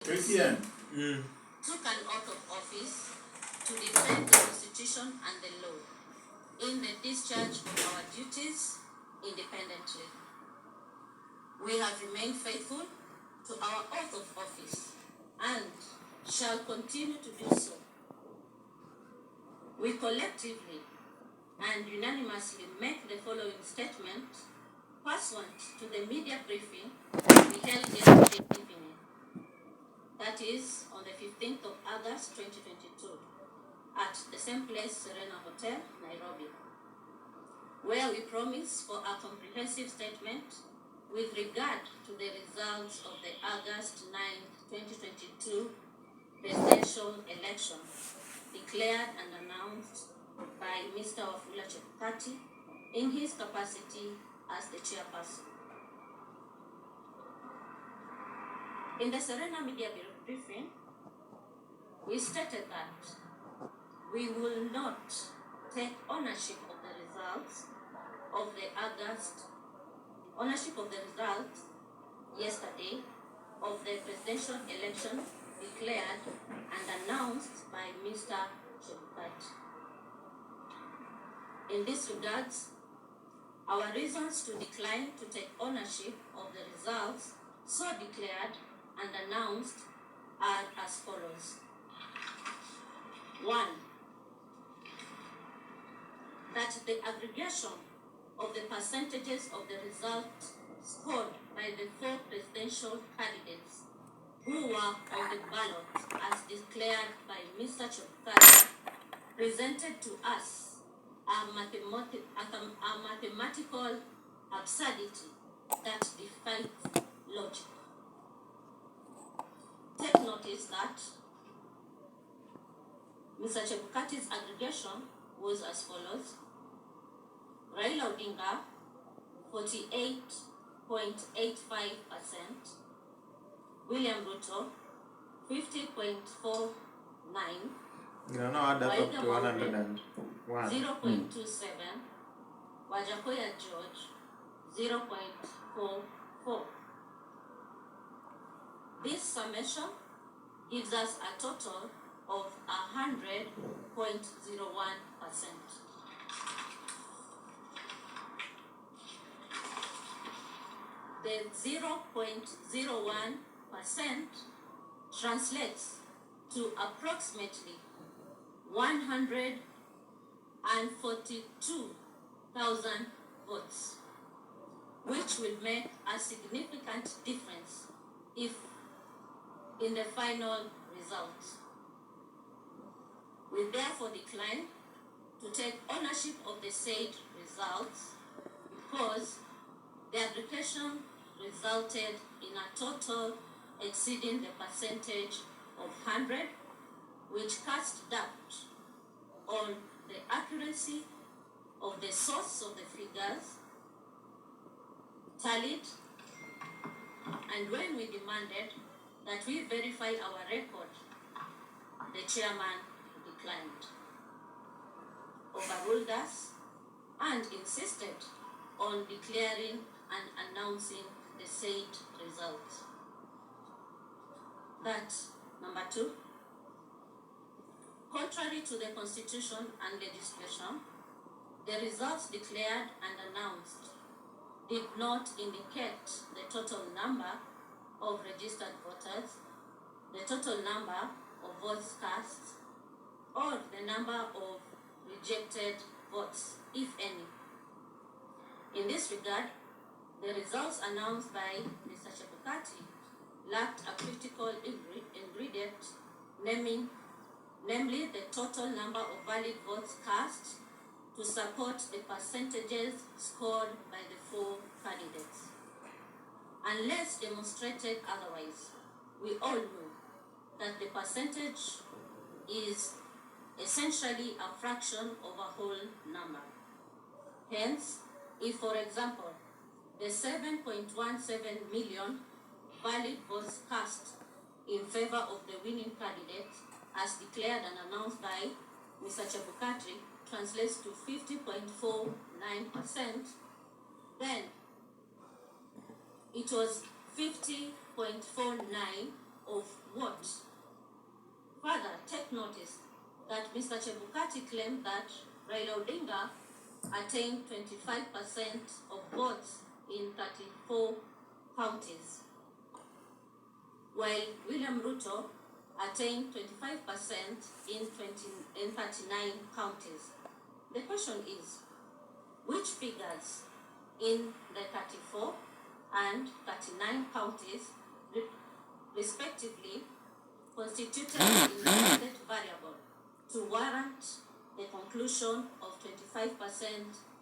Christian took an oath of office to defend the Constitution and the law in the discharge of our duties independently. We have remained faithful to our oath of office and shall continue to do so. We collectively and unanimously make the following statement pursuant to the media briefing we held yesterday evening, that is on the 15th of August 2022 at the same place, Serena Hotel, Nairobi, where we promise for a comprehensive statement with regard to the results of the August 9, 2022 presidential election declared and announced by Mr. Wafula Chebukati in his capacity as the chairperson. In the Serena media briefing, we stated that we will not take ownership of the results yesterday of the presidential election declared and announced by Mr. Chebukati. In this regard, our reasons to decline to take ownership of the results so declared and announced are as follows. 1. That the aggregation of the percentages of the results scored by the 4 presidential candidates who were on the ballot as declared by Mr. Chebukati presented to us a mathematical absurdity that defies logic. Take notice that Mr. Chebukati's aggregation was as follows. Raila Odinga, 48.85%. William Ruto, 50.49%. Add that up to 101. 0.27. Wajakoya George, 0.44. This summation gives us a total of 100.01%. The 0.01% translates to approximately 142,000 votes, which will make a significant difference if in the final result. We therefore decline to take ownership of the said results because the aggregation resulted in a total exceeding the percentage of 100, which cast doubt on the accuracy of the source of the figures tallied, and when we demanded that we verify our record, the chairman declined, overruled us, and insisted on declaring and announcing the said result. That, number 2, contrary to the Constitution and legislation, the results declared and announced did not indicate the total number of registered voters, the total number of votes cast, or the number of rejected votes, if any. In this regard, the results announced by Mr. Chebukati lacked a critical ingredient, namely the total number of valid votes cast to support the percentages scored by the 4 candidates. Unless demonstrated otherwise, we all know that the percentage is essentially a fraction of a whole number. Hence, if, for example, the 7.17 million valid votes cast in favor of the winning candidate, as declared and announced by Mr. Chebukati, translates to 50.49%, then it was 50.49 of what? Further, take notice that Mr. Chebukati claimed that Raila Odinga attained 25% of votes in 34 counties, while William Ruto attained 25% in 39 counties. The question is, which figures in the 34 and 39 counties respectively constituted an independent variable to warrant the conclusion of 25%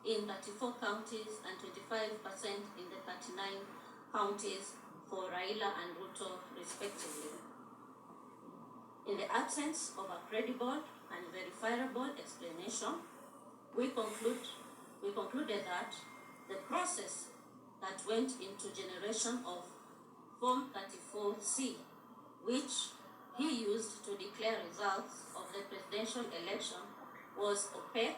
in 34 counties and 25% in the 39 counties for Raila and Ruto respectively? In the absence of a credible and verifiable explanation, we concluded that the process that went into generation of Form 34C, which he used to declare results of the presidential election, was opaque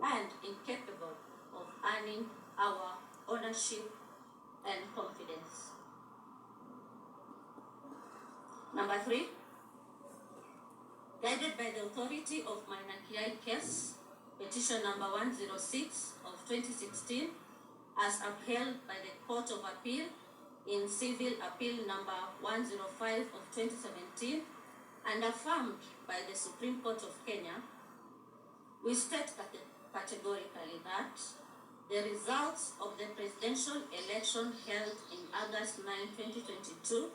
and incapable of earning our ownership and confidence. Number 3, guided by the authority of Minor Kiai case, petition number 106 of 2016, as upheld by the Court of Appeal in Civil Appeal number 105 of 2017 and affirmed by the Supreme Court of Kenya, we state categorically that the results of the presidential election held in August 9, 2022,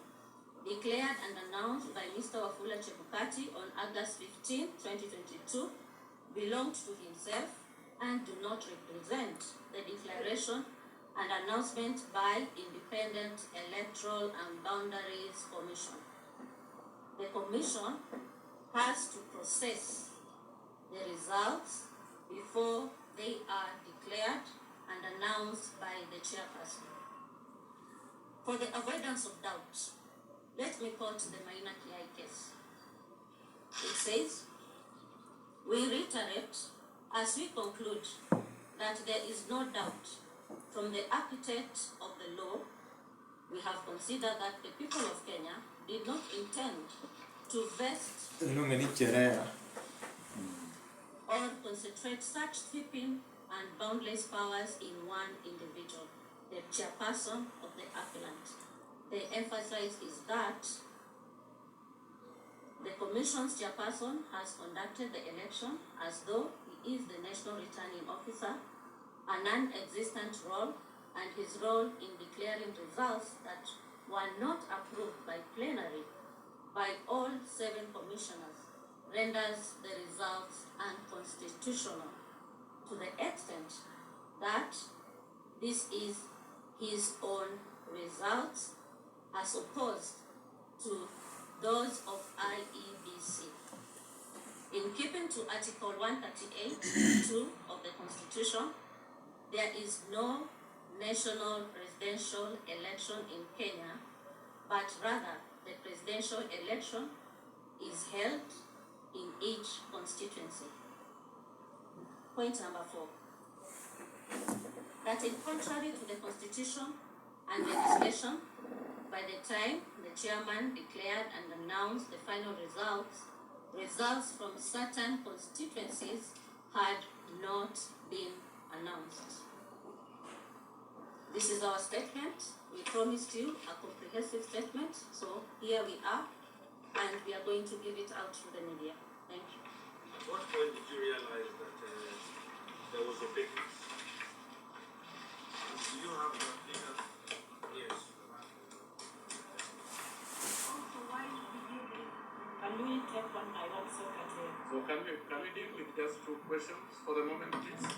declared and announced by Mr. Wafula Chebukati on August 15, 2022, belonged to himself and do not represent the declaration and announcement by Independent Electoral and Boundaries Commission. The Commission has to process the results before they are declared and announced by the chairperson. For the avoidance of doubt, let me quote the Minor Kiai case. It says, we reiterate as we conclude that there is no doubt from the architect of the law, we have considered that the people of Kenya did not intend to vest or concentrate such sweeping and boundless powers in one individual, the chairperson of the appellant. The emphasis is that the Commission's chairperson has conducted the election as though he is the National Returning Officer, a non-existent role, and his role in declaring results that were not approved by plenary by all 7 commissioners renders the results unconstitutional to the extent that this is his own results as opposed to those of Iebc. In keeping to Article 138(2) of the Constitution, there is no national presidential election in Kenya, but rather the presidential election is held in each constituency. Point number 4. That in contrary to the Constitution and legislation, by the time the chairman declared and announced the final results from certain constituencies had not been announced. This is our statement. We promised you a comprehensive statement, so here we are, and we are going to give it out to the media. Thank you. At what point did you realize that there was a vacancy? Do you have the figures? Yes. Also, why did you bring? Can we take one by one so that So can we deal with just 2 questions for the moment, please?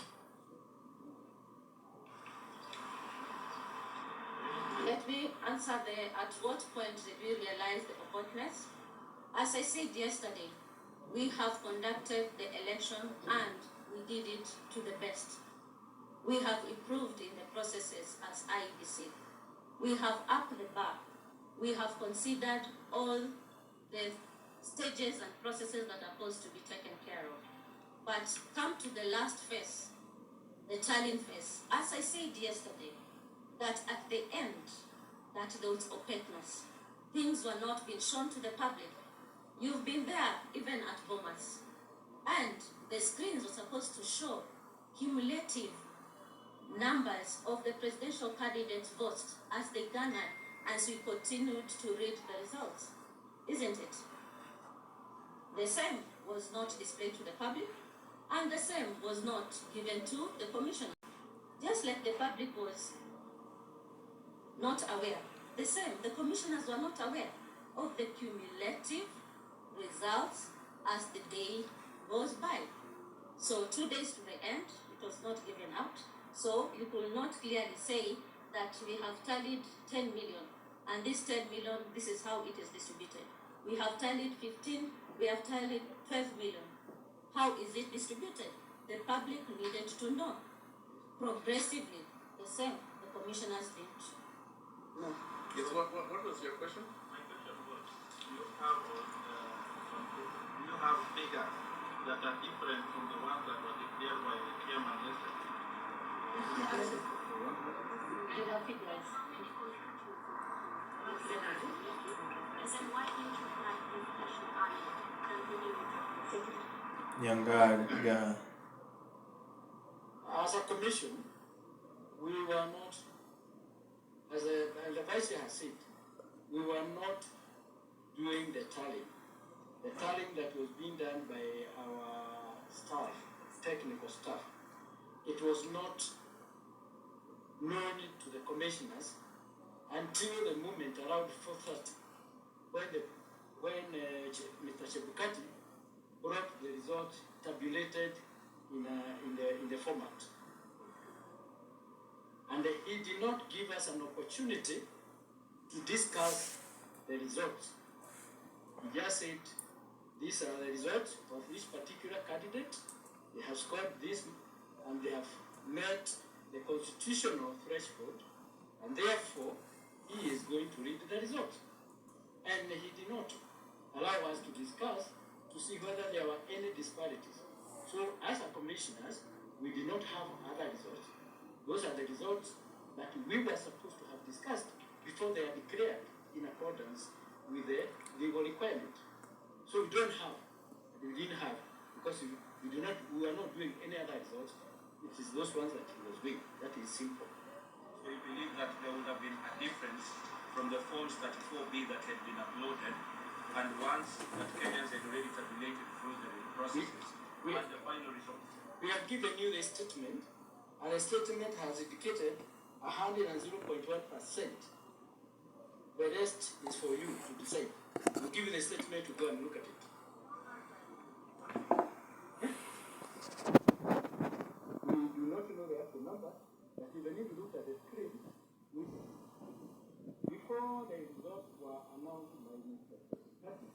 Let me answer at what point did we realize the opportuneness? As I said yesterday, we have conducted the election and we did it to the best. We have improved in the processes as Iebc. We have upped the bar. We have considered all the stages and processes that are supposed to be taken care of. But come to the last phase, the tallying phase. As I said yesterday, that at the end, that there was opaqueness. things were not being shown to the public. You've been there even at Bomas. And the screens were supposed to show cumulative numbers of the presidential candidates' votes as they garnered as we continued to read the results, isn't it? The same was not displayed to the public, and the same was not given to the commissioner. Just like the public was not aware, the same, the commissioners were not aware of the cumulative results as the day goes by. So 2 days to the end, it was not given out. So you could not clearly say that we have tallied 10 million, and this 10 million, this is how it is distributed. We have tallied 15, we have tallied 12 million. How is it distributed? The public needed to know. Progressively, the same, the commissioners didn't know. Yes, what was your question? My question was, you have figures that are different from the ones that were declared by the chairman yesterday. You have figures. Young guy. As a commission, we were not, as the vice chair has said, we were not doing the tallying. The tallying that was being done by our staff, technical staff, it was not known to the commissioners until the moment around 4:30, when Mr. Chebukati brought the result tabulated in the format. And he did not give us an opportunity to discuss the results. He just said, these are the results of each particular candidate. They have scored this and they have met the constitutional threshold, and therefore he is going to read the results. And he did not allow us to discuss to see whether there were any disparities. So as a commissioners, we did not have other results. Those are the results that we were supposed to have discussed before they are declared in accordance with the legal requirement. So we didn't have, because we were not doing any other results. It is those ones that he was doing. That is simple. So you believe that there would have been a difference from the forms 34B that had been uploaded and ones that Kenyans had already tabulated through the processes and the final results? We have given you the statement, and the statement has indicated 100.1%. The rest is for you to decide. We'll give you the statement to go and look at it. We do not know the actual number, but even if you look at the screen, before the results were announced by Mr. Kati,